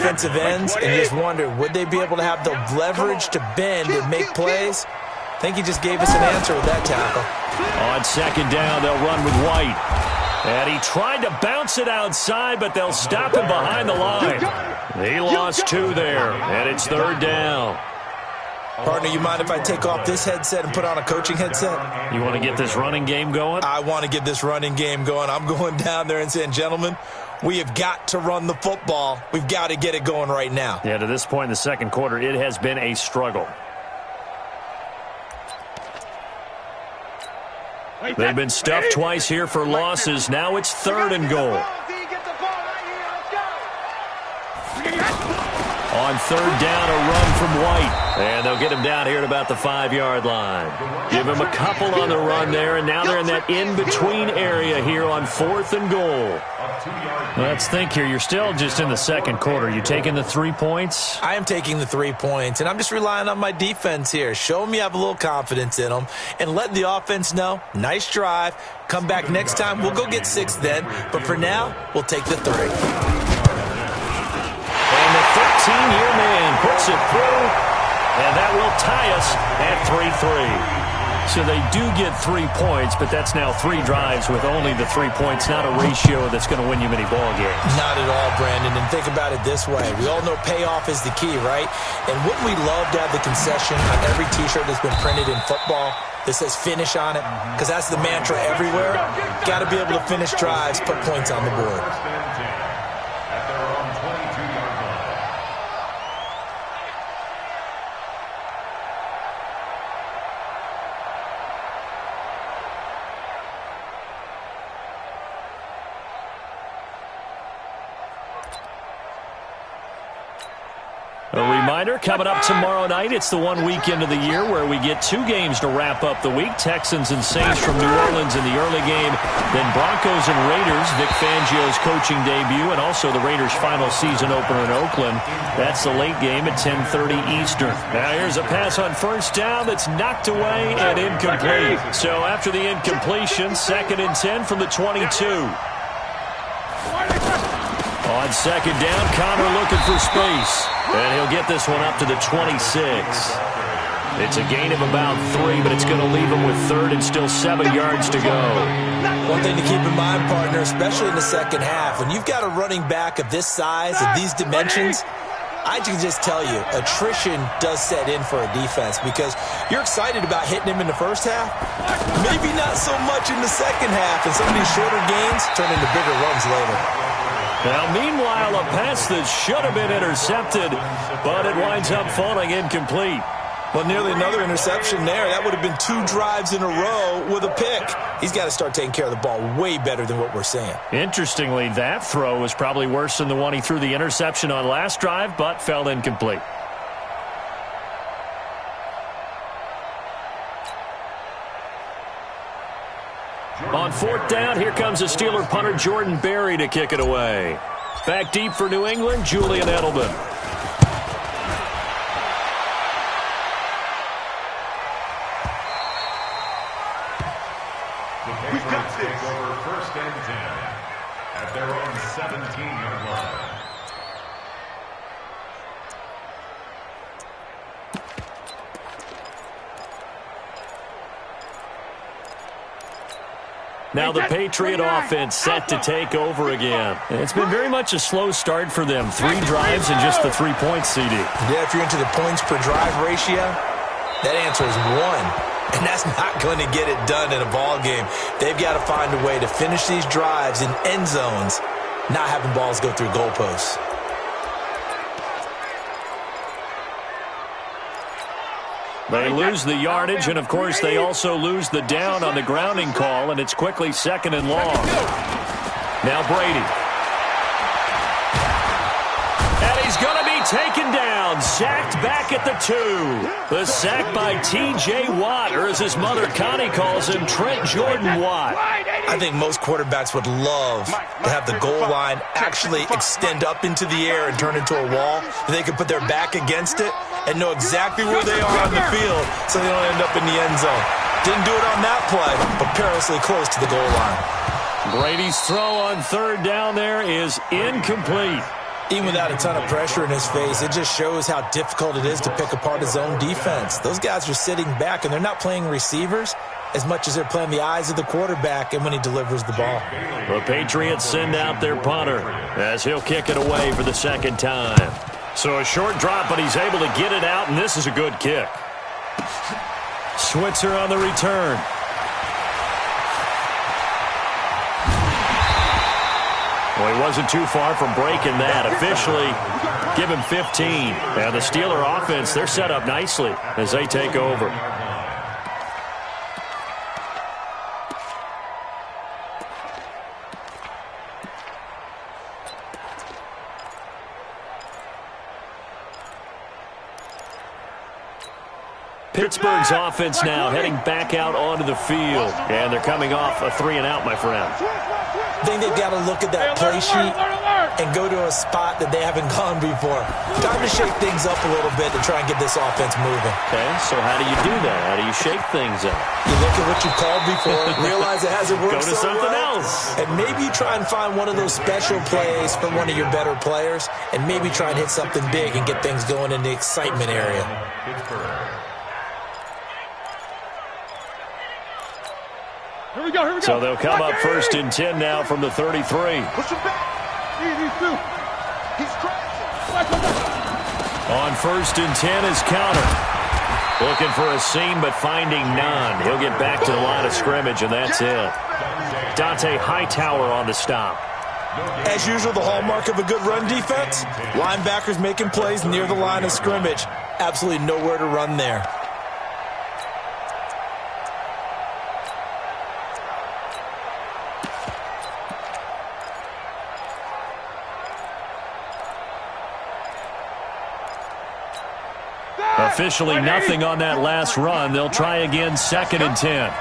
defensive ends, and you just wonder, would they be able to have the leverage to bend and make plays? I think he just gave us an answer with that tackle. On second down, they'll run with White. And he tried to bounce it outside, but they'll stop him behind the line. He lost 2 there, and it's third down. Partner, you mind if I take off this headset and put on a coaching headset? You want to get this running game going? I want to get this running game going. I'm going down there and saying, gentlemen, we have got to run the football. We've got to get it going right now. Yeah, to this point in the second quarter, it has been a struggle. They've been stuffed twice here for losses. Now it's third and goal. On third down, a run from White. And they'll get him down here at about the 5-yard line. Give him a couple on the run there, and now they're in that in-between area here on 4th and goal. Let's think here. You're still just in the second quarter. You taking the 3 points? I am taking the 3 points, and I'm just relying on my defense here. Show them you have a little confidence in them, and let the offense know, nice drive. Come back next time. We'll go get 6 then, but for now, we'll take the 3. And the 13-year man puts it through, and that will tie us at 3-3. So they do get 3 points, but that's now 3 drives with only the 3 points, not a ratio that's going to win you many ball games. Not at all, Brandon, and think about it this way. We all know payoff is the key, right? And wouldn't we love to have the concession on every T-shirt that's been printed in football that says finish on it? Because that's the mantra everywhere. Got to be able to finish drives, put points on the board. A reminder, coming up tomorrow night, it's the one weekend of the year where we get 2 games to wrap up the week. Texans and Saints from New Orleans in the early game. Then Broncos and Raiders, Vic Fangio's coaching debut, and also the Raiders' final season opener in Oakland. That's the late game at 10:30 Eastern. Now here's a pass on first down that's knocked away and incomplete. So after the incompletion, 2nd and 10 from the 22. On second down, Connor looking for space. And he'll get this one up to the 26. It's a gain of about 3, but it's going to leave him with 3rd and still 7 yards to go. One thing to keep in mind, partner, especially in the second half, when you've got a running back of this size, of these dimensions, I can just tell you, attrition does set in for a defense because you're excited about hitting him in the first half. Maybe not so much in the second half, and some of these shorter gains turn into bigger runs later. Now, meanwhile, a pass that should have been intercepted, but it winds up falling incomplete. Well, nearly another interception there. That would have been 2 drives in a row with a pick. He's got to start taking care of the ball way better than what we're seeing. Interestingly, that throw was probably worse than the one he threw the interception on last drive, but fell incomplete. On 4th down, here comes a Steeler punter, Jordan Berry, to kick it away. Back deep for New England, Julian Edelman. We've got this. Over 1st and 10 at their own 17-yard line. Now the Patriot offense set to take over again. It's been very much a slow start for them. 3 drives and just the 3 points, CD. Yeah, if you're into the points per drive ratio, that answer is 1. And that's not going to get it done in a ball game. They've got to find a way to finish these drives in end zones, not having balls go through goalposts. They lose the yardage, and, of course, they also lose the down on the grounding call, and it's quickly 2nd and long. Now Brady. And he's going to be taken down, sacked back at the 2. The sack by T.J. Watt, or as his mother Connie calls him, Trent Jordan Watt. I think most quarterbacks would love to have the goal line actually extend up into the air and turn into a wall. They could put their back against it and know exactly where they are on the field so they don't end up in the end zone. Didn't do it on that play, but perilously close to the goal line. Brady's throw on 3rd down there is incomplete. Even without a ton of pressure in his face, it just shows how difficult it is to pick apart his own defense. Those guys are sitting back, and they're not playing receivers as much as they're playing the eyes of the quarterback and when he delivers the ball. The Patriots send out their punter as he'll kick it away for the second time. So a short drop, but he's able to get it out, and this is a good kick. Switzer on the return. Well, he wasn't too far from breaking that. Officially, give him 15. And the Steeler offense, they're set up nicely as they take over. Pittsburgh's offense now heading back out onto the field. And they're coming off a 3-and-out, my friend. I think they've got to look at that play sheet and go to a spot that they haven't gone before. Time to shake things up a little bit to try and get this offense moving. Okay, so how do you do that? How do you shake things up? You look at what you've called before, realize it hasn't worked Go to so something well, else. and maybe you try and find one of those special plays from one of your better players, and maybe try and hit something big and get things going in the excitement area. Here we go. So they'll come up 1st and 10 now from the 33. Push him back. He's crashing. On 1st and 10 is counter. Looking for a seam, but finding none. He'll get back to the line of scrimmage, and that's it. Dante Hightower on the stop. As usual, the hallmark of a good run defense, linebackers making plays near the line of scrimmage. Absolutely nowhere to run there. Officially nothing on that last run. They'll try again 2nd and 10.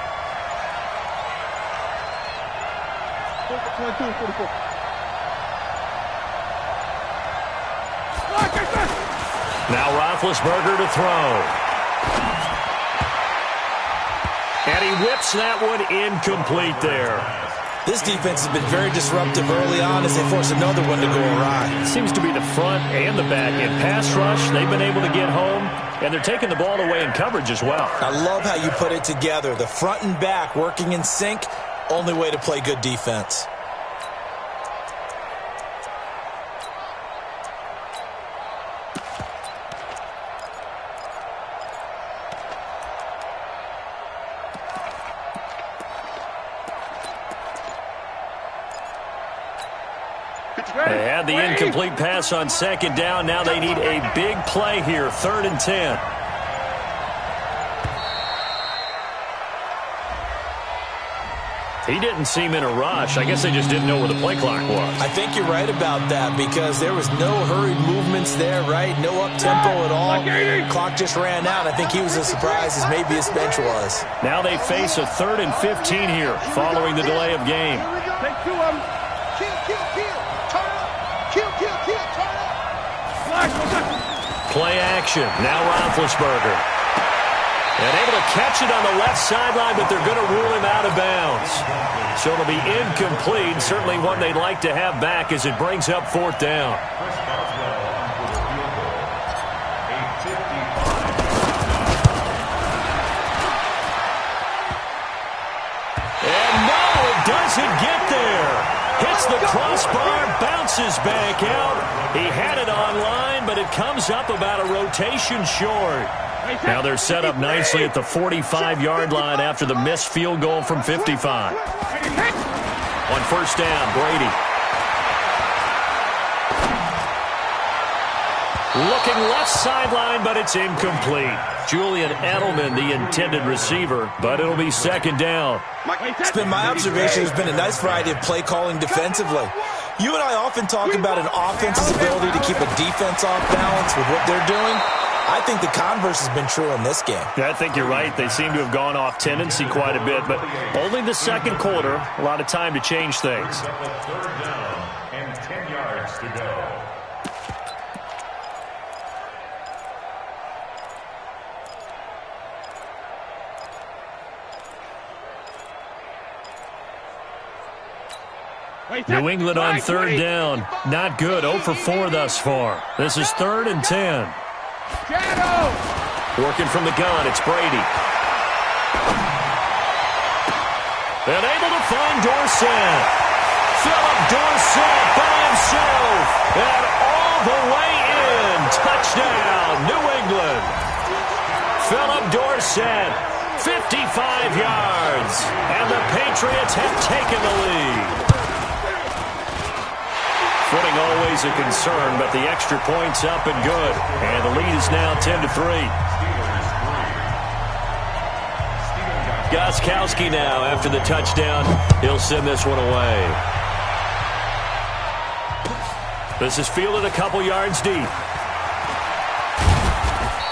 Now Roethlisberger to throw. And he whips that one incomplete there. This defense has been very disruptive early on as they force another one to go awry. It seems to be the front and the back end. Pass rush, they've been able to get home, and they're taking the ball away in coverage as well. I love how you put it together. The front and back working in sync, only way to play good defense. They had the incomplete pass on 2nd down. Now they need a big play here, 3rd and 10. He didn't seem in a rush. I guess they just didn't know where the play clock was. I think you're right about that because there was no hurried movements there, right? No up-tempo at all. Clock just ran out. I think he was as surprised as maybe his bench was. Now they face a 3rd and 15 here following the delay of game. Take 2 of them. Play action. Now Roethlisberger. And able to catch it on the left sideline, but they're going to rule him out of bounds. So it'll be incomplete. Certainly one they'd like to have back as it brings up 4th down. And no, it doesn't get there. Hits the crossbar, bounces back out. He had it online, but it comes up about a rotation short. Now they're set up nicely at the 45-yard line after the missed field goal from 55. On 1st down, Brady. Looking left sideline, but it's incomplete. Julian Edelman, the intended receiver, but it'll be 2nd down. It's been my observation there's been a nice variety of play calling defensively. You and I often talk about an offense's ability to keep a defense off balance with what they're doing. I think the converse has been true in this game. Yeah, I think you're right. They seem to have gone off tendency quite a bit, but only the 2nd quarter, a lot of time to change things. 3rd down and 10 yards to go. New England on third down. Not good. 0 for 4 thus far. This is 3rd and 10. Working from the gun, it's Brady. And able to find Dorsett. Philip Dorsett by himself. And all the way in. Touchdown, New England. Philip Dorsett, 55 yards. And the Patriots have taken the lead. Footing always a concern, but the extra point's up and good. And the lead is now 10-3. Gostkowski now after the touchdown. He'll send this one away. This is fielded a couple yards deep.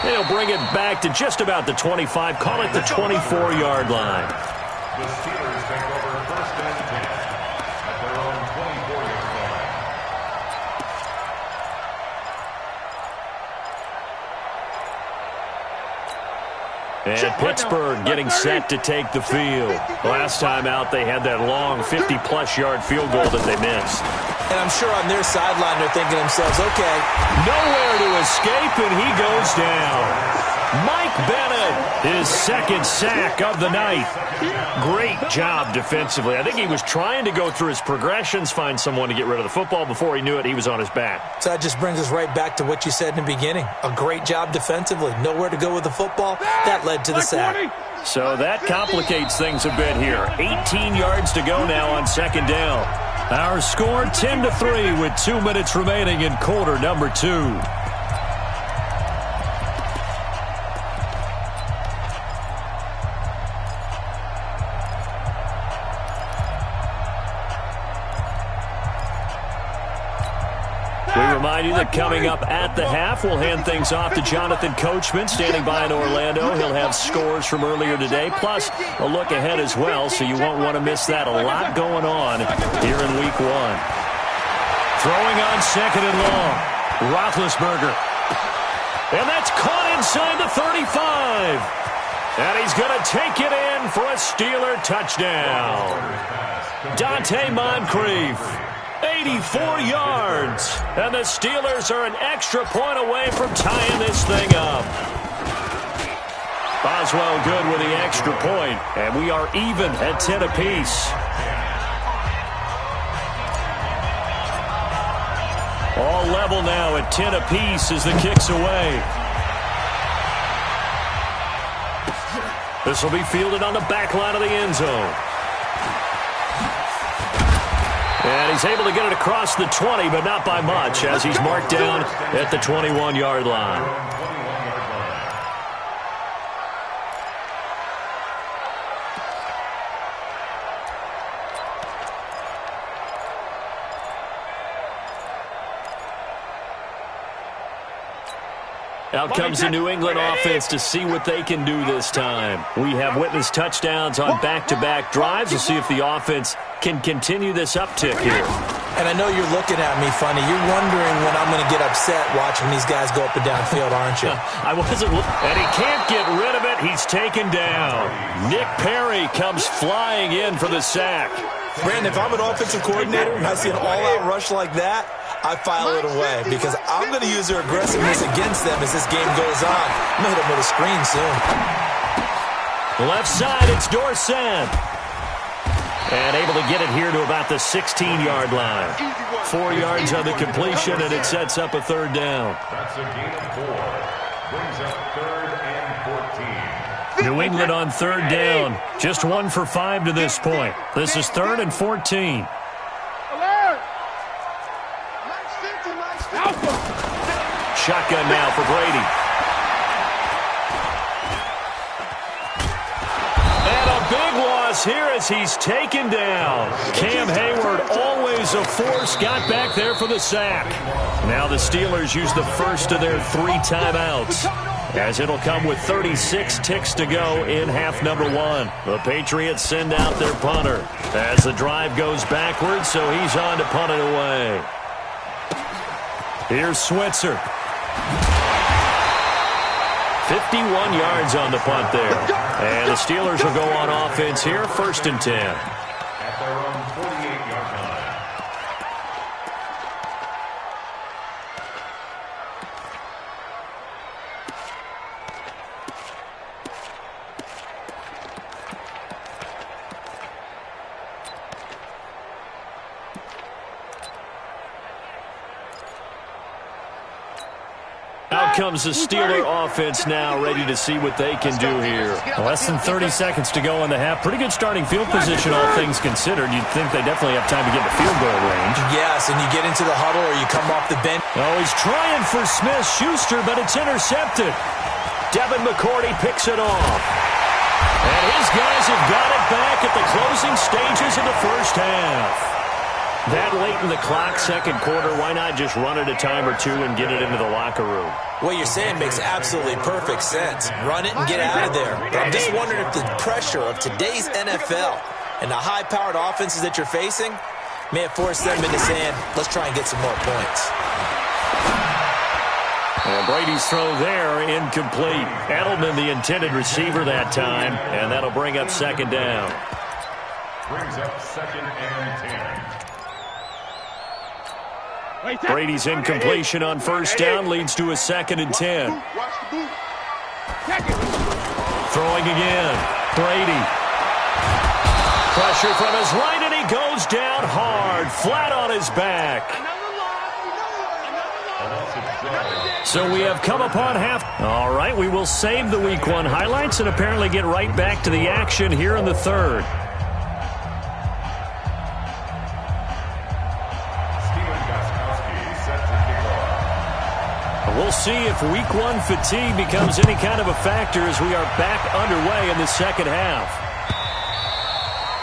He'll bring it back to just about the 25. Call it the 24-yard line. The Steelers take over 1st and 10 at their own 24-yard line. And Pittsburgh getting set to take the field. Last time out, they had that long 50-plus yard field goal that they missed. And I'm sure on their sideline they're thinking to themselves, okay. Nowhere to escape, and he goes down. Mike Bennett, his 2nd sack of the night. Great job defensively. I think he was trying to go through his progressions, find someone to get rid of the football. Before he knew it, he was on his back. So that just brings us right back to what you said in the beginning. A great job defensively. Nowhere to go with the football. That led to the sack. So that complicates things a bit here. 18 yards to go now on 2nd down. Our score 10-3 with 2 minutes remaining in quarter number 2. Remind you that coming up at the half, we'll hand things off to Jonathan Coachman, standing by in Orlando. He'll have scores from earlier today, plus a look ahead as well, so you won't want to miss that. A lot going on here in Week 1. Throwing on 2nd and long. Roethlisberger. And that's caught inside the 35. And he's going to take it in for a Steeler touchdown. Dante Moncrief. 84 yards. And the Steelers are an extra point away from tying this thing up. Boswell good with the extra point. And we are even at 10 apiece. All level now at 10 apiece as the kick's away. This will be fielded on the back line of the end zone. And he's able to get it across the 20, but not by much, as he's marked down at the 21-yard line. Out comes the New England offense to see what they can do this time. We have witnessed touchdowns on back-to-back drives. We'll see if the offense can continue this uptick here. And I know you're looking at me funny. You're wondering when I'm going to get upset watching these guys go up and down field, aren't you? I wasn't. And he can't get rid of it. He's taken down. Nick Perry comes flying in for the sack. Brandon, if I'm an offensive coordinator and I see an all-out rush like that, I file it away because I'm going to use their aggressiveness against them as this game goes on. I'm going to hit them with a screen soon. Left side, it's Dorsett. And able to get it here to about the 16-yard line. 4 yards on the completion, and it sets up a 3rd down. That's a gain of 4. Brings up 3rd and 14. New England on 3rd down. Just 1 for 5 to this point. This is 3rd and 14. Shotgun now for Brady. And a big loss here as he's taken down. Cam Hayward, always a force, got back there for the sack. Now the Steelers use the first of their 3 timeouts, as it'll come with 36 ticks to go in half number 1. The Patriots send out their punter as the drive goes backwards, so he's on to punt it away. Here's Switzer. 51 yards on the punt there. And the Steelers will go on offense here, 1st and 10. At their own 48-yard line. Out comes the Steeler offense now, ready to see what they can do here. Less than 30 seconds to go in the half. Pretty good starting field position, all things considered. You'd think they definitely have time to get to field goal range. Yes, and you get into the huddle or you come off the bench. Oh, he's trying for Smith-Schuster, but it's intercepted. Devin McCourty picks it off. And his guys have got it back at the closing stages of the first half. That late in the clock, second quarter, why not just run it a time or two and get it into the locker room? What you're saying makes absolutely perfect sense. Run it and get out of there. But I'm just wondering if the pressure of today's NFL and the high-powered offenses that you're facing may have forced them into saying, let's try and get some more points. And Brady's throw there, incomplete. Edelman, the intended receiver that time, and that'll bring up second down. Brings up second and 10. Brady's incompletion on first down leads to a second and 10. Throwing again. Brady. Pressure from his right, and he goes down hard, flat on his back. So we have come upon half. All right, we will save the Week 1 highlights and apparently get right back to the action here in the third. We'll see if Week 1 fatigue becomes any kind of a factor as we are back underway in the second half.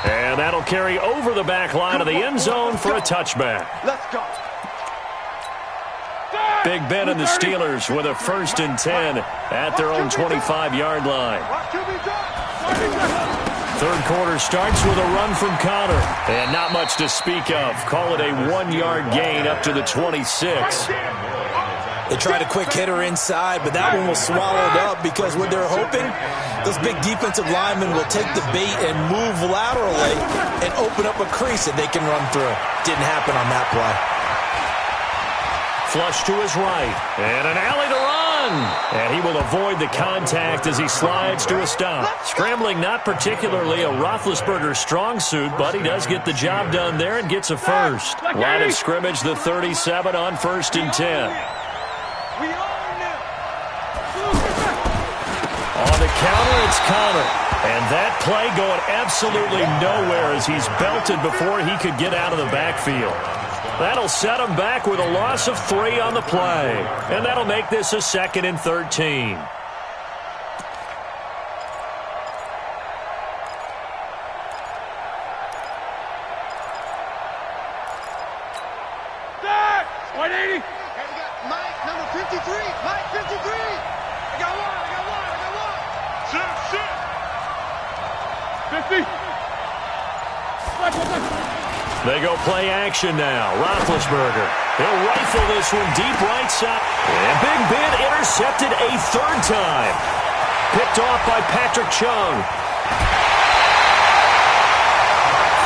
And that'll carry over the back line of the end zone for a touchback. Let's go. Big Ben and the Steelers with a first and 10 at their own 25-yard line. Third quarter starts with a run from Connor. And not much to speak of. Call it a 1-yard gain up to the 26. They tried a quick hitter inside, but that one was swallowed up because what they're hoping, those big defensive linemen will take the bait and move laterally and open up a crease that they can run through. Didn't happen on that play. Flush to his right, and an alley to run. And he will avoid the contact as he slides to a stop. Scrambling not particularly a Roethlisberger strong suit, but he does get the job done there and gets a first. Line of scrimmage, the 37 on first and 10. On the counter, it's Connor. And that play going absolutely nowhere as he's belted before he could get out of the backfield. That'll set him back with a loss of 3 on the play. And that'll make this a second and 13. Start! 180! Mike, number 53. Mike, 53. I got one. 50. They go play action now. Roethlisberger. He'll rifle this one deep right side. And Big Ben intercepted a third time. Picked off by Patrick Chung.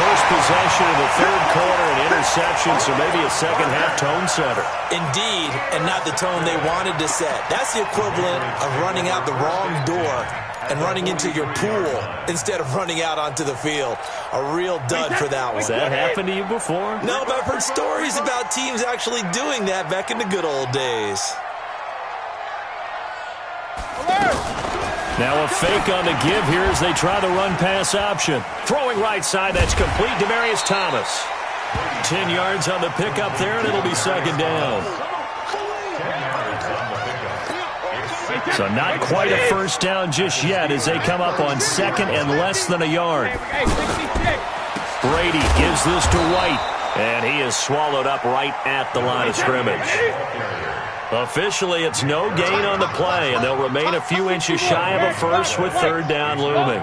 First possession of the third quarter, an interception, so maybe a second-half tone setter. Indeed, and not the tone they wanted to set. That's the equivalent of running out the wrong door and running into your pool instead of running out onto the field. A real dud for that one. Has that happened to you before? No, but I've heard stories about teams actually doing that back in the good old days. Now a fake on the give here as they try the run-pass option. Throwing right side, that's complete. Demaryius Thomas. 10 yards on the pickup there, and it'll be second down. So not quite a first down just yet as they come up on second and less than a yard. Brady gives this to White, and he is swallowed up right at the line of scrimmage. Officially, it's no gain on the play, and they'll remain a few inches shy of a first with third down looming.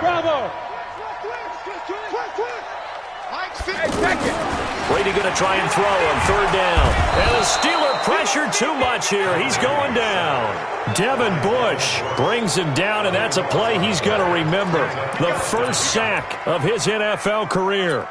Bravo! Brady going to try and throw on third down. And the Steeler pressure too much here. He's going down. Devin Bush brings him down, and that's a play he's going to remember. The first sack of his NFL career.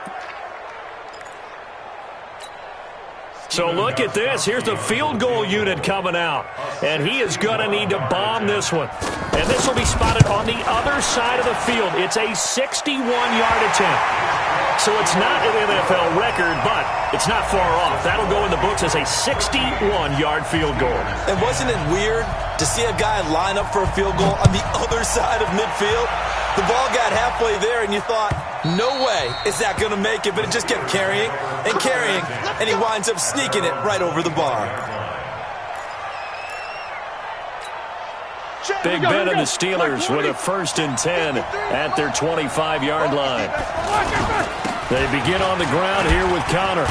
So look at this. Here's the field goal unit coming out. And he is going to need to bomb this one. And this will be spotted on the other side of the field. It's a 61-yard attempt. So it's not an NFL record, but it's not far off. That'll go in the books as a 61-yard field goal. And wasn't it weird to see a guy line up for a field goal on the other side of midfield? The ball got halfway there, and you thought, no way is that going to make it, but it just kept carrying, and he winds up sneaking it right over the bar. Big Ben and the Steelers with a 1st and 10 at their 25-yard line. They begin on the ground here with Connor.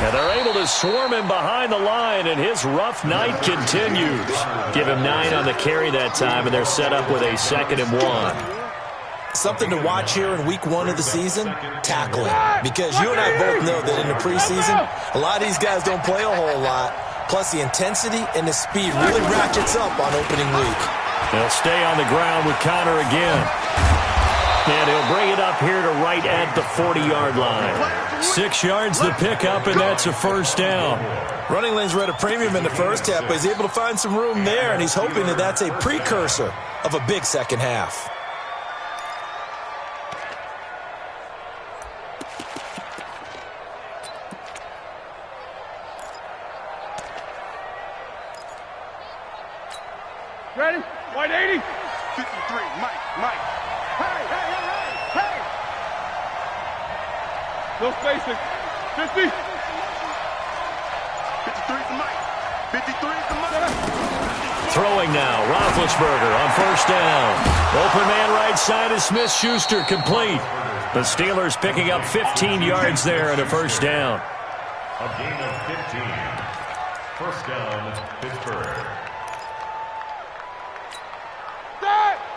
And they're able to swarm him behind the line, and his rough night continues. Give him 9 on the carry that time, and they're set up with a 2nd and 1. Something to watch here in week 1 of the season, tackling. Because you and I both know that in the preseason, a lot of these guys don't play a whole lot. Plus, the intensity and the speed really ratchets up on opening week. They'll stay on the ground with Connor again. And he'll bring it up here to right at the 40-yard line. 6 yards the pickup, and that's a 1st down. Running lanes were at a premium in the first half, but he's able to find some room there, and he's hoping that that's a precursor of a big second half. Ready? White 80. 53, Mike. Hey. No spacing. 50. 53 for Mike. 53 for Mike. Throwing now, Roethlisberger on 1st down. Open man right side is Smith-Schuster, complete. The Steelers picking up 15 yards there and a 1st down. A gain of 15. 1st down, Pittsburgh.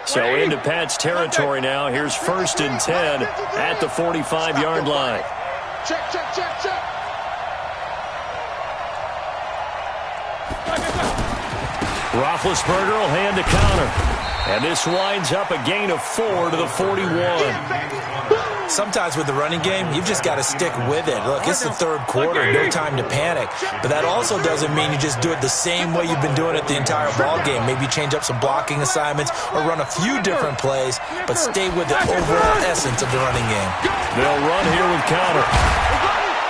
So into Pat's territory now. Here's 1st and 10 at the 45-yard line. Check. Roethlisberger will hand to Connor. And this winds up a gain of 4 to the 41. Sometimes with the running game, you've just got to stick with it. Look, it's the 3rd quarter, no time to panic. But that also doesn't mean you just do it the same way you've been doing it the entire ball game. Maybe change up some blocking assignments or run a few different plays, but stay with the overall essence of the running game. They'll run here with Connor.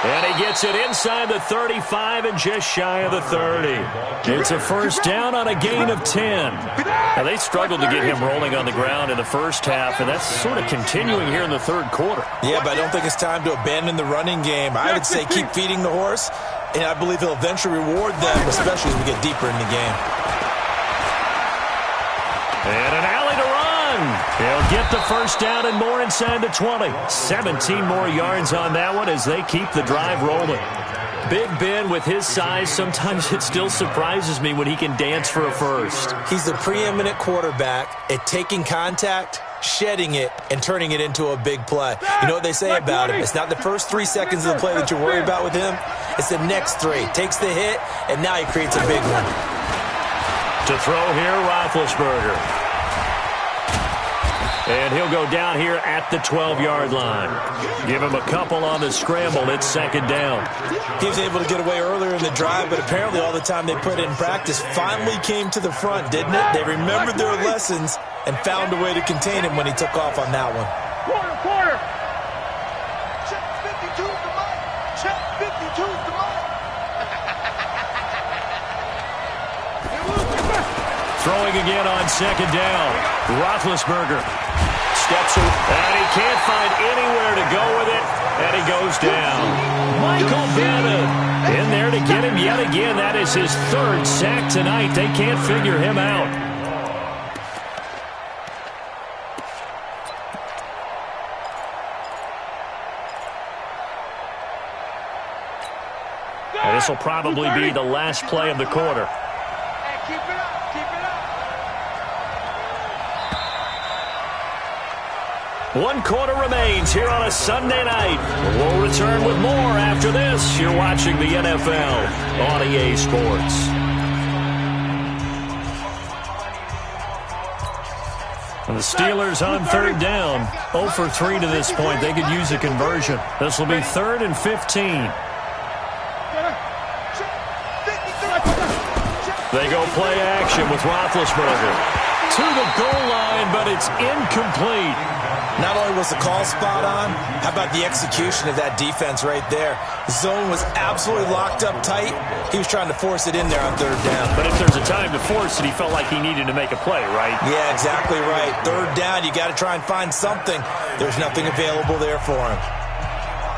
And he gets it inside the 35 and just shy of the 30. It's a 1st down on a gain of 10. Now, they struggled to get him rolling on the ground in the first half, and that's sort of continuing here in the 3rd quarter. Yeah, but I don't think it's time to abandon the running game. I would say keep feeding the horse, and I believe he'll eventually reward them, especially as we get deeper in the game. And an alley to run. He'll get the 1st down and more inside the 20. 17 more yards on that one as they keep the drive rolling. Big Ben with his size, sometimes it still surprises me when he can dance for a first. He's the preeminent quarterback at taking contact, shedding it, and turning it into a big play. You know what they say about him? It's not the first 3 seconds of the play that you worry about with him. It's the next 3. Takes the hit, and now he creates a big one. To throw here, Roethlisberger. And he'll go down here at the 12-yard line. Give him a couple on the scramble. It's 2nd down. He was able to get away earlier in the drive, but apparently all the time they put in practice finally came to the front, didn't it? They remembered their lessons and found a way to contain him when he took off on that one. Quarter. Check 52 for Mike. Check 52 for Mike. Throwing again on 2nd down. Roethlisberger steps away, and he can't find anywhere to go with it, and he goes down. Michael Bennett in there to get him yet again. That is his 3rd sack tonight. They can't figure him out. And this will probably be the last play of the quarter. Hey, keep it up. 1 quarter remains here on a Sunday night. We'll return with more after this. You're watching the NFL on EA Sports. And the Steelers on 3rd down. 0 for 3 to this point. They could use a conversion. This will be 3rd and 15. They go play action with Roethlisberger. to the goal line, but it's incomplete. Not only was the call spot on, how about the execution of that defense right there? The zone was absolutely locked up tight. He was trying to force it in there on third down. But if there's a time to force it, he felt like he needed to make a play, right? Yeah, exactly right. Third down, you got to try and find something. There's nothing available there for him.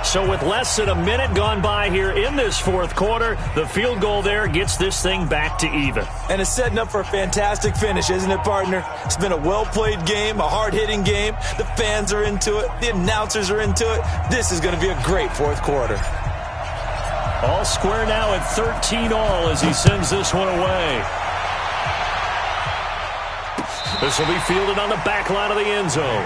So with less than a minute gone by here in this fourth quarter, the field goal there gets this thing back to even. And it's setting up for a fantastic finish, isn't it, partner? It's been a well-played game, a hard-hitting game. The fans are into it. The announcers are into it. This is going to be a great fourth quarter. All square now at 13 all as he sends this one away. This will be fielded on the back line of the end zone.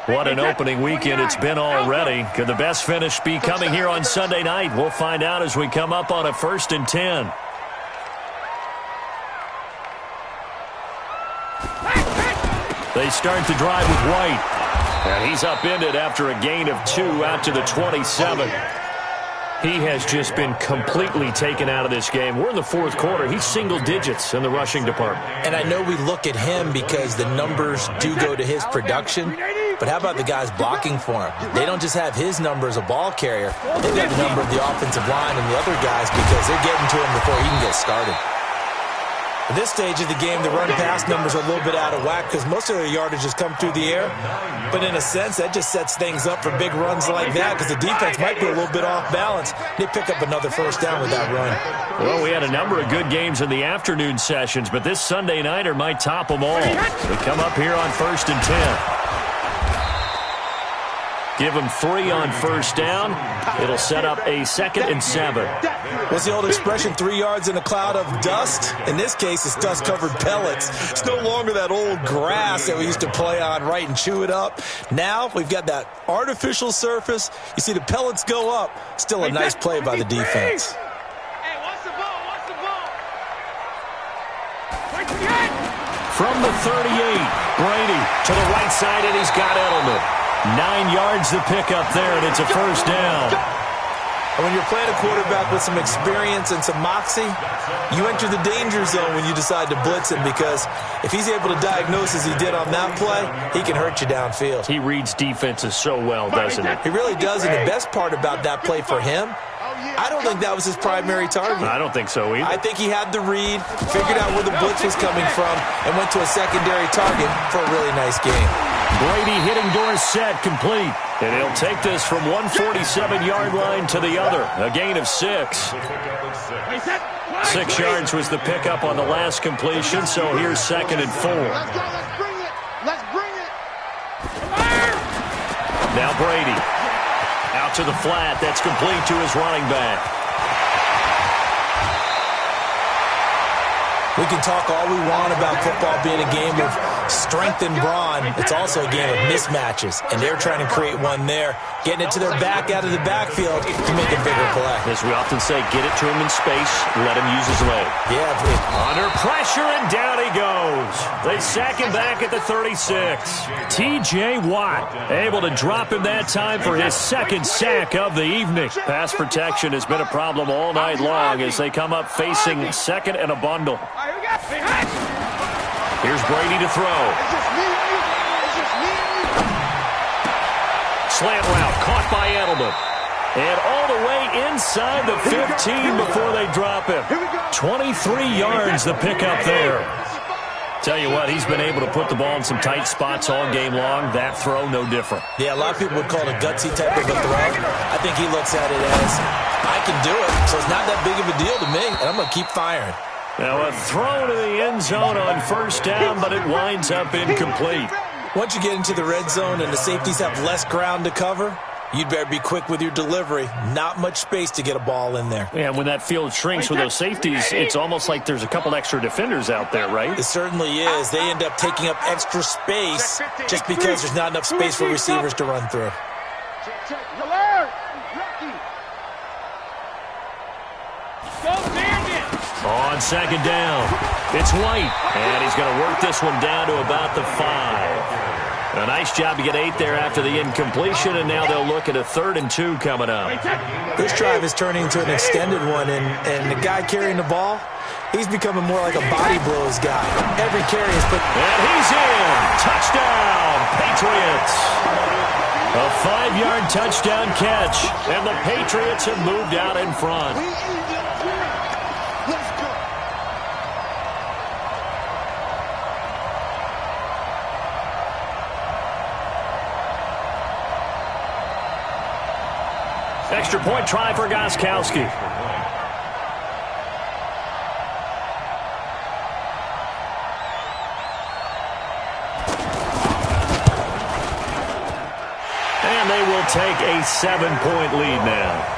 What an opening weekend it's been already. Could the best finish be coming here on Sunday night? We'll find out as we come up on a 1st and 10. They start the drive with White. And he's upended after a gain of 2 out to the 27. He has just been completely taken out of this game. We're in the fourth quarter. He's single digits in the rushing department. And I know we look at him because the numbers do go to his production. But how about the guys blocking for him? They don't just have his number as a ball carrier. They've got the number of the offensive line and the other guys because they're getting to him before he can get started. At this stage of the game, the run-pass numbers are a little bit out of whack because most of their yardage has come through the air. But in a sense, that just sets things up for big runs like that because the defense might be a little bit off balance. They pick up another first down with that run. Well, we had a number of good games in the afternoon sessions, but this Sunday nighter might top them all. They come up here on 1st and 10. Give them 3 on first down. It'll set up a 2nd and 7. What's the old expression, 3 yards in a cloud of dust? In this case, it's dust-covered pellets. It's no longer that old grass that we used to play on, right, and chew it up. Now we've got that artificial surface. You see the pellets go up. Still a nice play by the defense. Hey, what's the ball? What's the ball? From the 38, Brady to the right side, and he's got Edelman. 9 yards to pick up there, and it's a first down. And when you're playing a quarterback with some experience and some moxie, you enter the danger zone when you decide to blitz him because if he's able to diagnose as he did on that play, he can hurt you downfield. He reads defenses so well, doesn't he? He really does, and the best part about that play for him, I don't think that was his primary target. I don't think so either. I think he had the read, figured out where the blitz was coming from, and went to a secondary target for a really nice game. Brady hitting Dorsett complete. And he'll take this from 147-yard line to the other. A gain of 6. 6 yards was the pickup on the last completion, so here's 2nd and 4. Let's go. Let's bring it. Let's bring it. Now Brady. Out to the flat. That's complete to his running back. We can talk all we want about football being a game of strength and brawn. It's also a game of mismatches, and they're trying to create one there, getting it to their back out of the backfield to make a bigger play. As we often say, get it to him in space, let him use his leg. Yeah. Under pressure, and down he goes. They sack him back at the 36. T.J. Watt able to drop him that time for his 2nd sack of the evening. Pass protection has been a problem all night long as they come up facing 2nd and a bundle. Here's Brady to throw. Slant route caught by Edelman. And all the way inside the 15 before they drop him. 23 yards the pickup there. Tell you what, he's been able to put the ball in some tight spots all game long. That throw, no different. Yeah, a lot of people would call it a gutsy type of a throw. I think he looks at it as, I can do it, so it's not that big of a deal to me, and I'm going to keep firing. Now a throw to the end zone on first down, but it winds up incomplete. Once you get into the red zone and the safeties have less ground to cover, you'd better be quick with your delivery. Not much space to get a ball in there. Yeah, when that field shrinks with those safeties, it's almost like there's a couple extra defenders out there, right? It certainly is. They end up taking up extra space just because there's not enough space for receivers to run through. Go, Brandon. On second down, it's White, and he's going to work this one down to about the 5. A nice job to get 8 there after the incompletion, and now they'll look at a 3rd and 2 coming up. This drive is turning into an extended one, and the guy carrying the ball, he's becoming more like a body blows guy. Every carry is put... And he's in. Touchdown, Patriots. A 5-yard touchdown catch, and the Patriots have moved out in front. Let's go. Extra point try for Gostkowski. And they will take a 7-point lead now.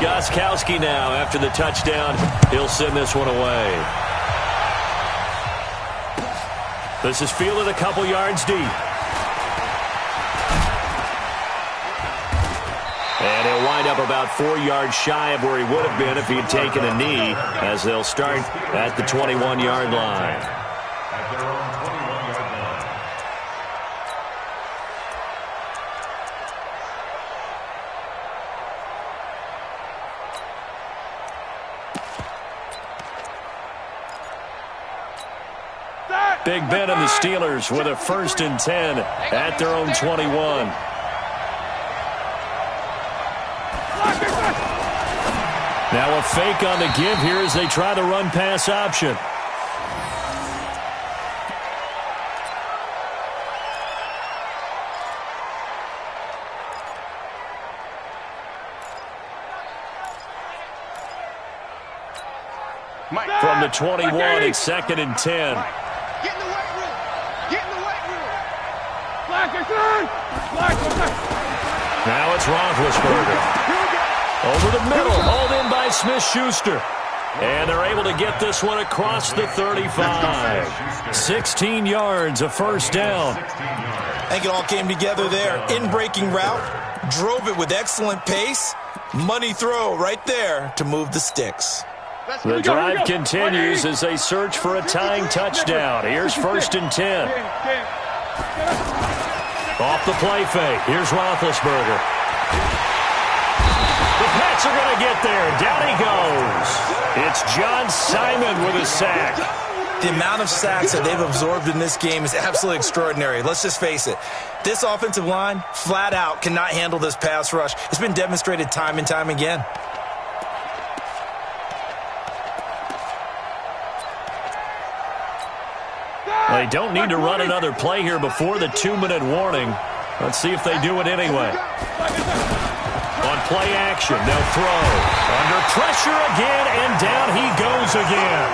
Gostkowski now after the touchdown. He'll send this one away. This is fielded a couple yards deep. And he'll wind up about 4 yards shy of where he would have been if he'd taken a knee, as they'll start at the 21-yard line. At their own 21-yard line. Big Ben and the Steelers with a 1st and 10 at their own 21. Now a fake on the give here as they try the run-pass option. From the 21, it's 2nd and 10. Get in the weight room. Get in the weight room. Now it's Roethlisberger. Over the middle, hauled in by Smith-Schuster. And they're able to get this one across the 35. 16 yards, a 1st down. I think it all came together there. In-breaking route, drove it with excellent pace. Money throw right there to move the sticks. The drive continues as they search for a tying touchdown. Here's 1st and 10. Off the play fake. Here's Roethlisberger. The Pats are going to get there. Down he goes. It's John Simon with a sack. The amount of sacks that they've absorbed in this game is absolutely extraordinary. Let's just face it. This offensive line, flat out, cannot handle this pass rush. It's been demonstrated time and time again. They don't need to run another play here before the 2-minute warning. Let's see if they do it anyway. On play action, they'll throw. Under pressure again, and down he goes again.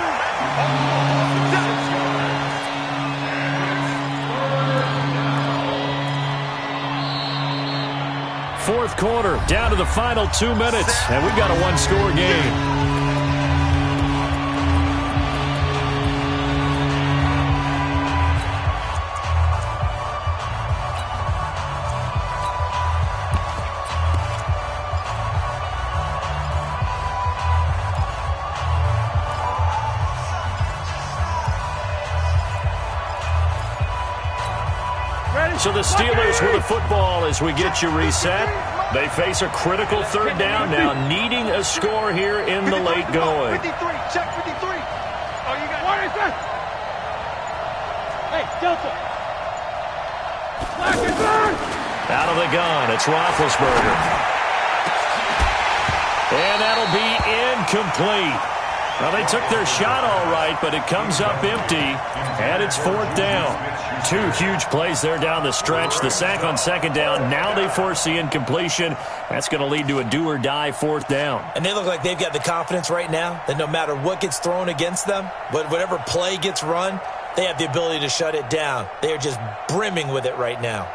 Fourth quarter, down to the final 2 minutes, and we've got a one-score game. So the Steelers with the football as we get you reset. They face a critical 3rd down now, needing a score here in the late going. 53, check 53. Oh, you got What is that? Hey, Delta. Out of the gun, it's Roethlisberger. And that'll be incomplete. Well, they took their shot all right, but it comes up empty, and it's 4th down. 2 huge plays there down the stretch. The sack on 2nd down. Now they force the incompletion. That's going to lead to a do-or-die 4th down. And they look like they've got the confidence right now that no matter what gets thrown against them, whatever play gets run, they have the ability to shut it down. They are just brimming with it right now.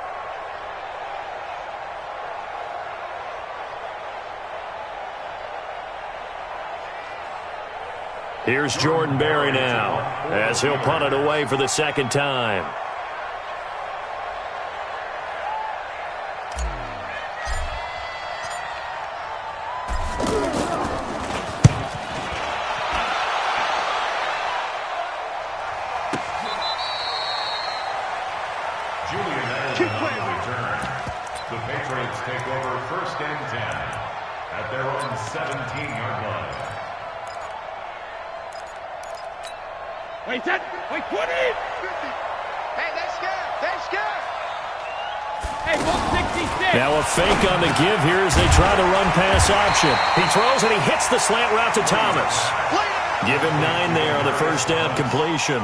Here's Jordan Berry now as he'll punt it away for the second time. Julian Edelman on the return. The Patriots take over 1st and 10 at their own 17-yard line. Wait, set. Wait, 20. Hey, they're scared. They're scared. Hey, 166. Now a fake on the give here as they try the run-pass option. He throws and he hits the slant route to Thomas. Give him 9 there on the first down completion.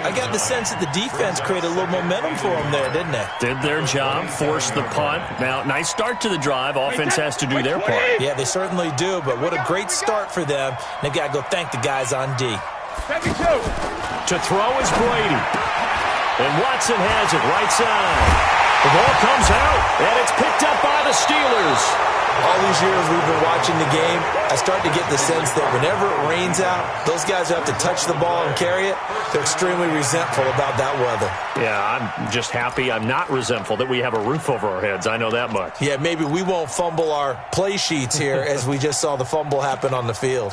I got the sense that the defense created a little momentum for them there, didn't they? Did their job, forced the punt. Now, nice start to the drive. Offense has to do their part. Yeah, they certainly do, but what a great start for them. They've got to go thank the guys on D. 72. To throw is Brady. And Watson has it right side. The ball comes out, and it's picked up by the Steelers. All these years we've been watching the game, I start to get the sense that whenever it rains out, those guys who have to touch the ball and carry it, they're extremely resentful about that weather. Yeah, I'm just happy I'm not resentful that we have a roof over our heads. I know that much. Yeah, maybe we won't fumble our play sheets here as we just saw the fumble happen on the field.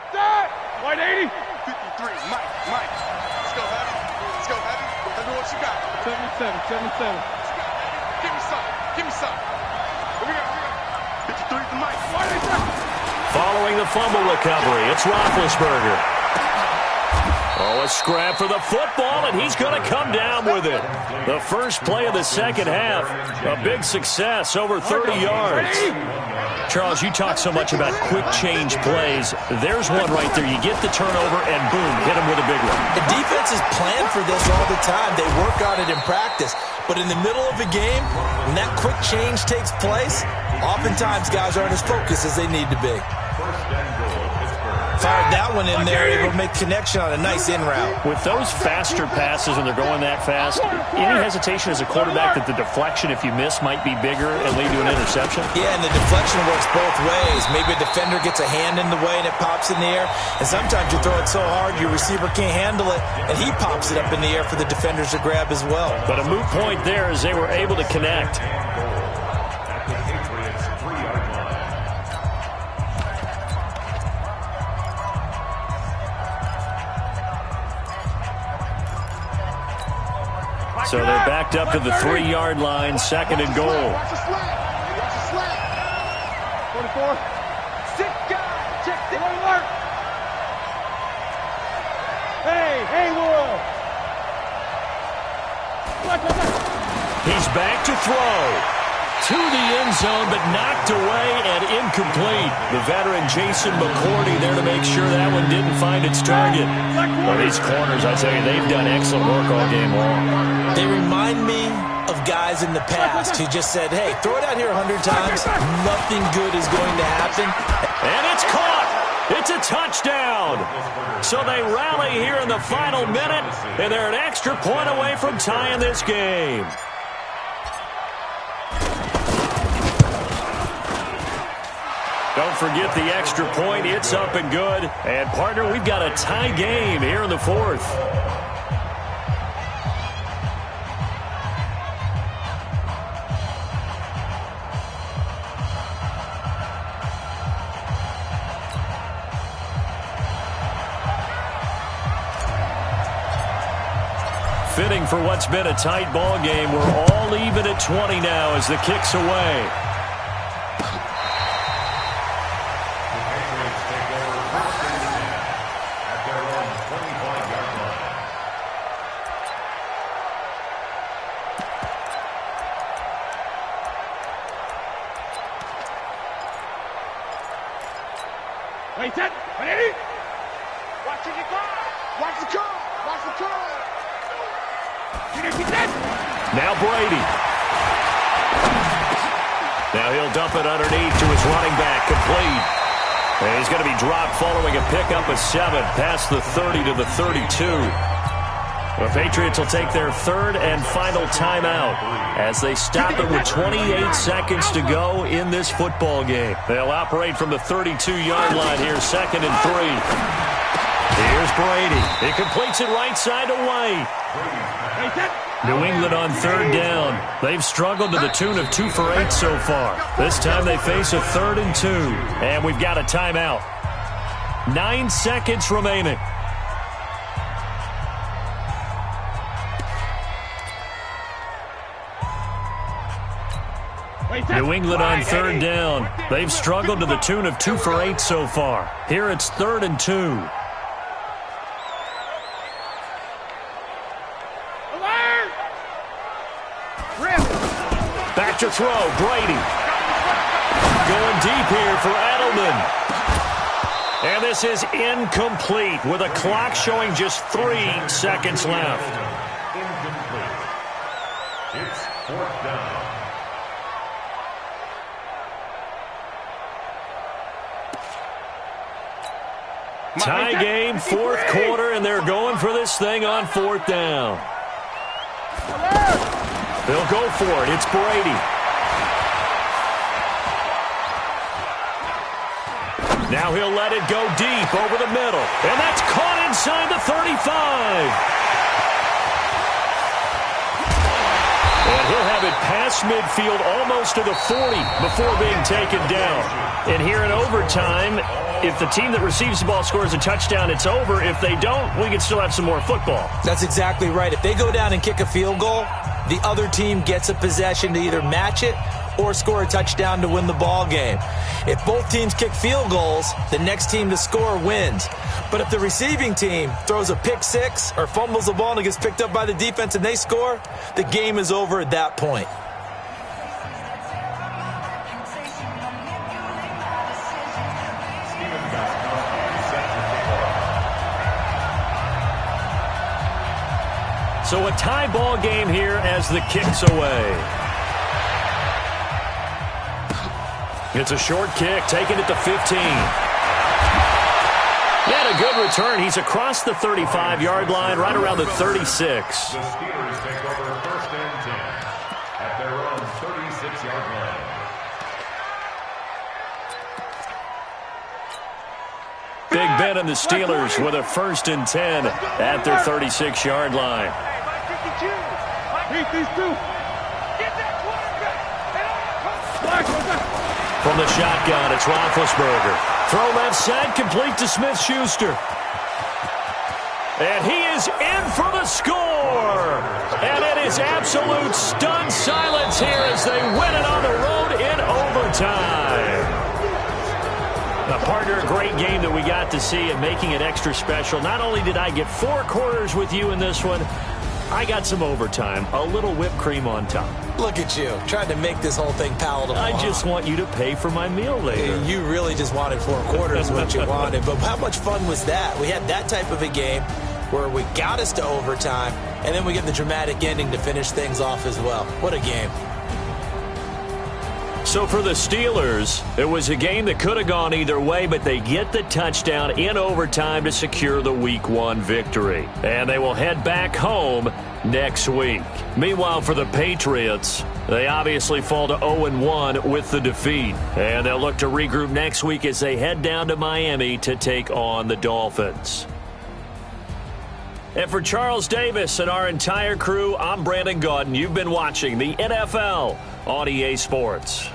Set. 180. 53. Mike. Let's go heavy. Let's go heavy. Tell me what you got. 77. Give me some. Give me some. Here we go. 53 for Mike. Following the fumble recovery, it's Roethlisberger. Oh, a scrap for the football, and he's going to come down with it. The first play of the second half, a big success, over 30 yards. Charles, you talk so much about quick change plays. There's one right there. You get the turnover, and boom, hit him with a big one. The defenses plan for this all the time. They work on it in practice. But in the middle of a game, when that quick change takes place, oftentimes guys aren't as focused as they need to be. Fired that one in there, able to make connection on a nice in route. With those faster passes when they're going that fast, any hesitation as a quarterback that the deflection, if you miss, might be bigger and lead to an interception? Yeah, and the deflection works both ways. Maybe a defender gets a hand in the way and it pops in the air. And sometimes you throw it so hard your receiver can't handle it, and he pops it up in the air for the defenders to grab as well. But a moot point there as they were able to connect. So they're backed up to the 3-yard line, 2nd and goal. Watch the slant. Watch the slant. 44. Sick guy. Check the alert. Hey, Haywood. He's back to throw. To the end zone, but knocked away and incomplete. The veteran Jason McCourty there to make sure that one didn't find its target. Well, these corners, I tell you, they've done excellent work all game long. They remind me of guys in the past who just said, hey, throw it out here 100 times, nothing good is going to happen. And it's caught. It's a touchdown. So they rally here in the final minute, and they're an extra point away from tying this game. Don't forget the extra point. It's up and good. And, partner, we've got a tie game here in the 4th. Fitting for what's been a tight ball game. We're all even at 20 now as the kick's away. Wait, set. 180. Watch the car. Watch the car. Watch the car. Now Brady. Now he'll dump it underneath to his running back, complete. And he's going to be dropped following a pickup of 7 past the 30 to the 32. The Patriots will take their third and final timeout as they stop it with 28 seconds to go in this football game. They'll operate from the 32-yard line here, 2nd and 3. Here's Brady. He completes it right side to White. New England on 3rd down. They've struggled to the tune of 2 for 8 so far. This time they face a 3rd and 2. And we've got a timeout. 9 seconds remaining. New England on 3rd down. They've struggled to the tune of 2 for 8 so far. Here it's 3rd and 2. Back to throw, Brady. Going deep here for Edelman. And this is incomplete with a clock showing just 3 seconds left. Incomplete. It's 4th down. Tie game, 4th quarter, and they're going for this thing on 4th down. They'll go for it. It's Brady. Now he'll let it go deep over the middle. And that's caught inside the 35. And he'll have it past midfield almost to the 40 before being taken down. And here in overtime, if the team that receives the ball scores a touchdown, it's over. If they don't, we can still have some more football. That's exactly right. If they go down and kick a field goal, the other team gets a possession to either match it or score a touchdown to win the ball game. If both teams kick field goals, the next team to score wins. But if the receiving team throws a pick six or fumbles the ball and it gets picked up by the defense and they score, the game is over at that point. So a tie ball game here as the kick's away. It's a short kick, taken at the 15. He had a good return. He's across the 35-yard line, right around the 36. The Steelers take over 1st and 10 at their own 36-yard line. Big Ben and the Steelers with a 1st and 10 at their 36-yard line. Beat these two. Get that quarterback. From the shotgun, it's Roethlisberger. Throw left side, complete to Smith-Schuster. And he is in for the score. And it is absolute stunned silence here as they win it on the road in overtime. Now, partner, a great game that we got to see and making it extra special. Not only did I get 4 quarters with you in this one, I got some overtime, a little whipped cream on top. Look at you, trying to make this whole thing palatable. I just want you to pay for my meal later. You really just wanted 4 quarters, what you wanted. But how much fun was that? We had that type of a game where we got us to overtime, and then we get the dramatic ending to finish things off as well. What a game. So for the Steelers, it was a game that could have gone either way, but they get the touchdown in overtime to secure the Week 1 victory. And they will head back home next week. Meanwhile, for the Patriots, they obviously fall to 0-1 with the defeat. And they'll look to regroup next week as they head down to Miami to take on the Dolphins. And for Charles Davis and our entire crew, I'm Brandon Gaudin. You've been watching the NFL on EA Sports.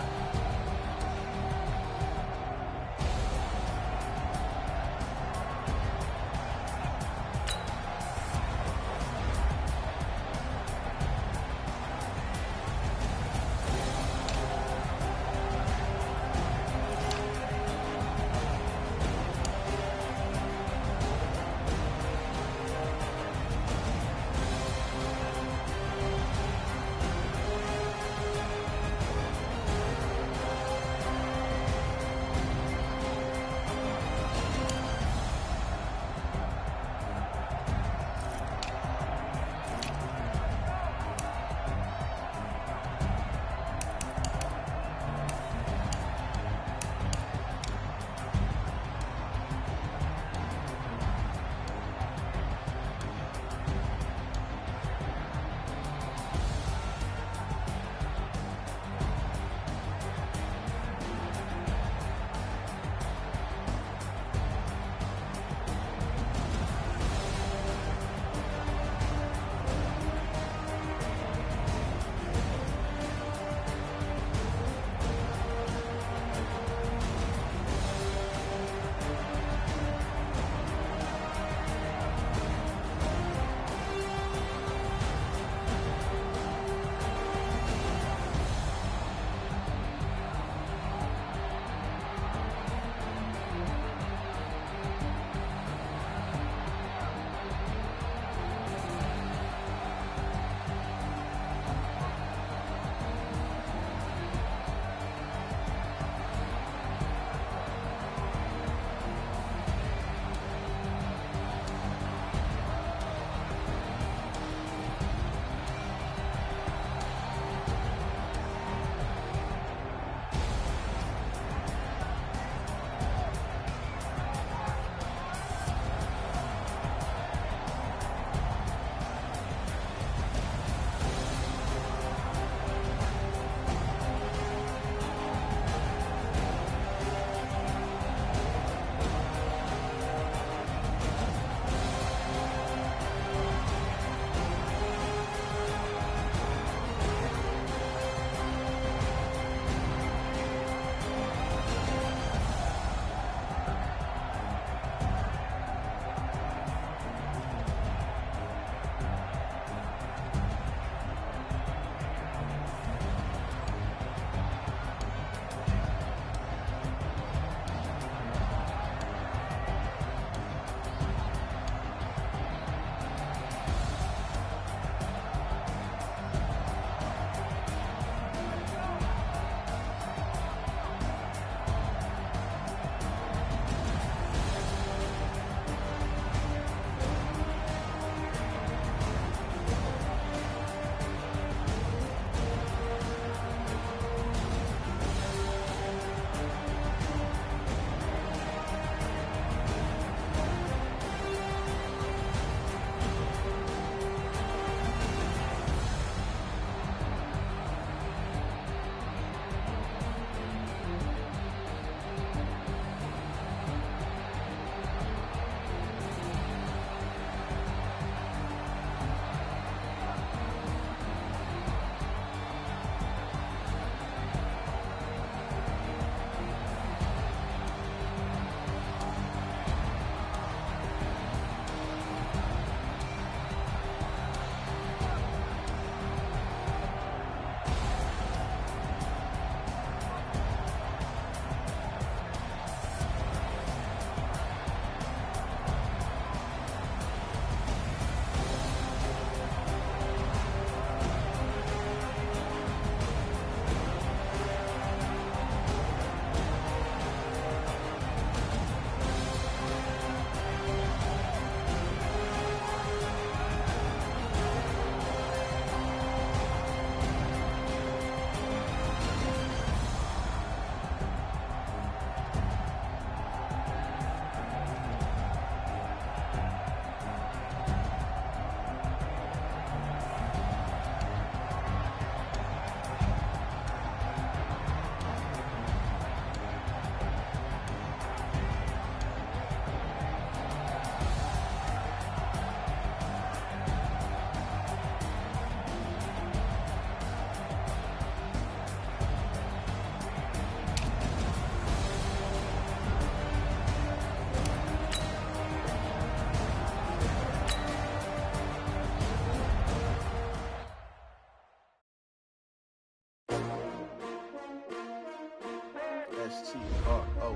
S-T-R-O.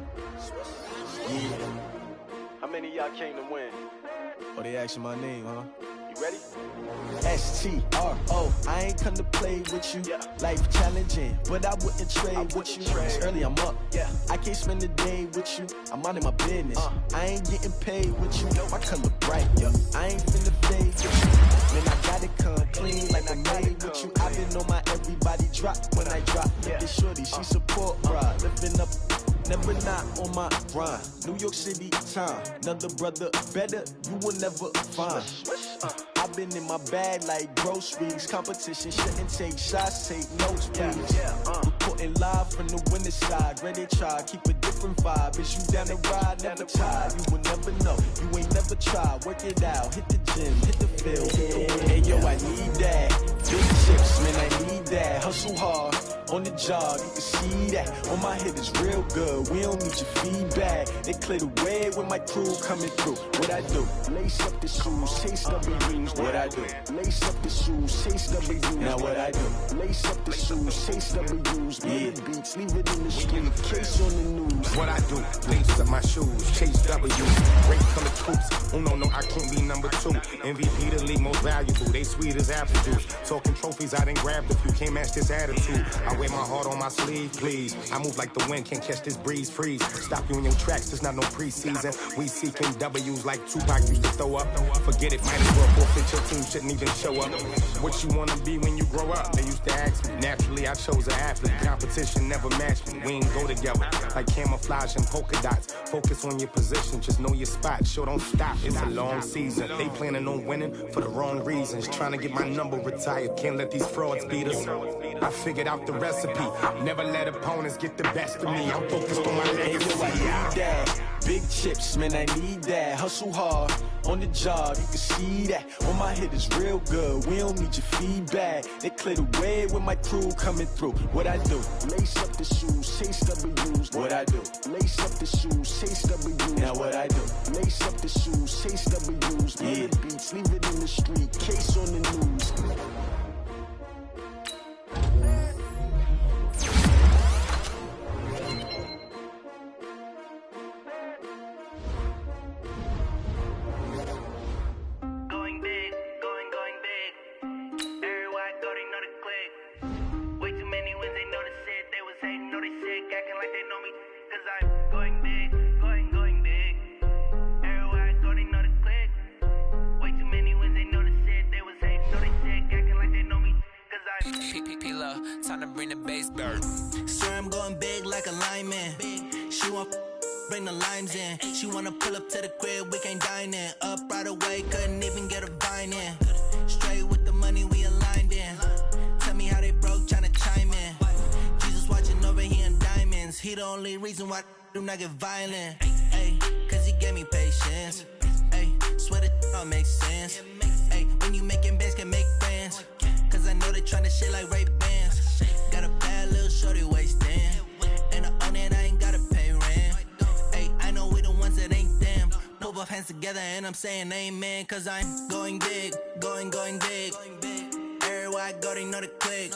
Yeah. How many of y'all came to win? Oh, they asking my name, huh? You ready? S-T-R-O. I ain't come to play with you. Yeah. Life challenging, but I wouldn't trade with you. It's early, I'm up. Yeah. I can't spend the day with you. I'm minding my business. I ain't getting paid with you. My color bright. Yeah. I ain't finna fade with you. Man, I gotta come clean like I'm made with you. I've been on my everybody drop when I drop. Yeah. This shorty, she support ride. Living up. Never not on my grind. New York City time. Another brother better, you will never find. I've been in my bag like groceries. Competition shouldn't take shots, take notes, please. Reporting live from the winning side. Ready to try, keep a different vibe. Is you down the ride, never tired. You will never know, you ain't never tried. Work it out, hit the gym, hit the field, hit the wind. Hey yo, I need that. Big chips, man, I need that. Hustle hard. On the job, you can see that. On my head is real good. We don't need your feedback. They clear the way when my crew coming through. What I do? Lace up the shoes, chase W's. What I do? Lace up the shoes, chase W's. Now what I do? Lace up the shoes, chase W's. Yeah. Beats, leave it in the street. Case on the news. What I do? Lace up my shoes, chase W's. Great color troops. Oh no, I can't be number 2. MVP the league most valuable. They sweet as apple juice. Talking trophies, I done grabbed a few. Can't match this attitude. I wear my heart on my sleeve, please. I move like the wind, can't catch this breeze, freeze. Stop you in your tracks, there's not no preseason. We seeking W's like Tupac used to throw up. Forget it, might as well forfeit, your team shouldn't even show up. What you wanna be when you grow up? They used to ask me. Naturally, I chose an athlete. Competition never matched me. We ain't go together. Like camouflage and polka dots. Focus on your position, just know your spot. Sure, don't stop, it's a long season. They planning on winning for the wrong reasons. Trying to get my number retired, can't let these frauds beat us. I figured out the recipe. Never let opponents get the best of me. I'm focused on my legacy. I need that. Big chips, man, I need that. Hustle hard on the job, you can see that. On my head is real good. We don't need your feedback. They clear the way when my crew coming through. What I do? Lace up the shoes, chase W's. What I do? Lace up the shoes, chase W's. Now what I do? Lace up the shoes, chase W's. Yeah. Beats, leave it in the street. Case on the news. Time to bring the bass back. Swear I'm going big like a lineman. She want bring the limes in. She wanna pull up to the crib, we can't dine in. Up right away, couldn't even get a vine in. Straight with the money we aligned in. Tell me how they broke, tryna chime in. Jesus watching over here in diamonds. He the only reason why I do not get violent. Ay, cause he gave me patience. Ay, swear that don't make sense. Ay, when you making bands can make friends. Cause I know they tryna shit like Ray-Bans. Got a bad little shorty wasting. And I own it, I ain't gotta pay rent. Ay, I know we the ones that ain't them. Pull both hands together and I'm saying amen. Cause I'm going big, going big. Everywhere I go, they know the click.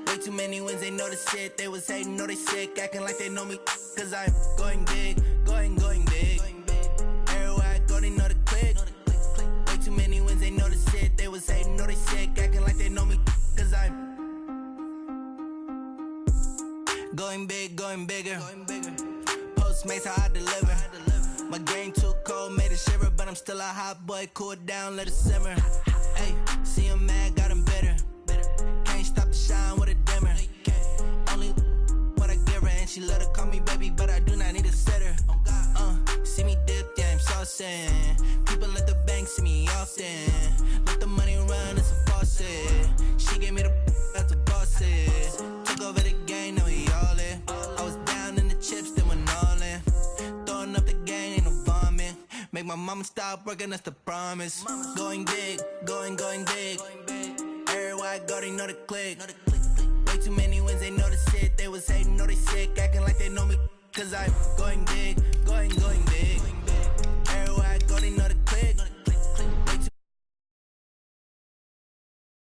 Way too many wins, they know the shit. They was hating, know they sick, acting like they know me. Cause I'm going big, going big. Everywhere I go, they know the click. Way too many wins, they know the shit. They was hating, know they sick, acting like they know me. Cause I'm going big, going bigger. Postmates how I deliver. My game too cold, made it shiver. But I'm still a hot boy, cool it down, let it simmer. Hey, see him mad, got him bitter. Can't stop the shine with a dimmer. Only what I give her, and she let her call me baby, but I do not need a sitter. See me dip, yeah, I'm saucing. People at the bank see me often. Let the money run, it's a faucet. She gave me the that's a boss it. Took over the game, now we all in. I was down in the chips, then went all in. Throwing up the game, ain't no vomit. Make my mama stop working, that's the promise. Going big, going big. Everywhere I go, they know the click. Way too many wins, they know the shit. They was hating, know they sick, acting like they know me. Cause I'm